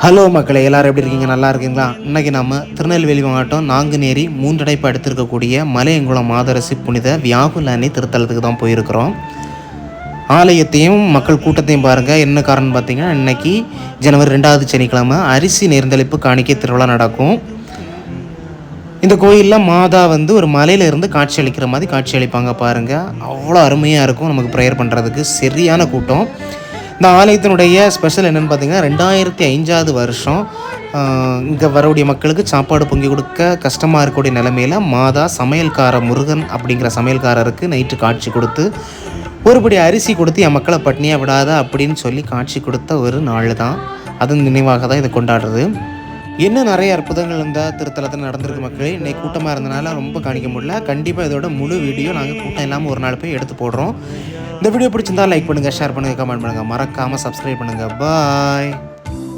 Hello மக்களே, எல்லோரும் எப்படி இருக்கீங்க? நல்லா இருக்கீங்களா? இன்றைக்கி நம்ம திருநெல்வேலி மாவட்டம் நாங்குநேரி மூன்றடைப்பு அடுத்திருக்கக்கூடிய மலையங்குளம் மாதரசி புனித வியாகுல அணி திருத்தலத்துக்கு தான் போயிருக்கிறோம். ஆலயத்தையும் மக்கள் கூட்டத்தையும் பாருங்கள். என்ன காரணம் பார்த்தீங்கன்னா, இன்றைக்கி ஜனவரி 2வது சனிக்கிழமை அரிசி நேர்ந்தளிப்பு காணிக்கை திருவிழா நடக்கும். இந்த கோயிலில் மாதா ஒரு மலையிலேருந்து காட்சி அளிக்கிற மாதிரி காட்சி அளிப்பாங்க பாருங்கள். அவ்வளோ அருமையாக இருக்கும். நமக்கு ப்ரேயர் பண்ணுறதுக்கு சரியான கூட்டம். இந்த ஆலயத்தினுடைய ஸ்பெஷல் என்னென்னு பார்த்தீங்கன்னா, 2005 வருஷம் இங்கே வரக்கூடிய மக்களுக்கு சாப்பாடு பொங்கி கொடுக்க கஷ்டமாக இருக்கக்கூடிய நிலைமையில் மாதா சமையல்கார முருகன் அப்படிங்கிற சமையல்காரருக்கு நைட்டு காட்சி கொடுத்து ஒருபடி அரிசி கொடுத்து என் மக்களை பட்னியாக விடாத அப்படின்னு சொல்லி காட்சி கொடுத்த ஒரு நாள் தான். அதன் நினைவாக தான் இதை கொண்டாடுறது. இன்னும் நிறைய அற்புதங்கள் இந்த திருத்தலத்தில் நடந்திருக்கு மக்களே. இன்றைக்கி கூட்டமாக இருந்தனால ரொம்ப காணிக்க முடியல. கண்டிப்பாக இதோட முழு வீடியோ நாங்கள் கூட்டம் இல்லாமல் ஒரு நாள் போய் எடுத்து போடுறோம். இந்த வீடியோ பிடிச்சிருந்தால் லைக் பண்ணுங்கள், ஷேர் பண்ணுங்கள், கமெண்ட் பண்ணுங்கள், மறக்காமல் சப்ஸ்கிரைப் பண்ணுங்கள். பாய்.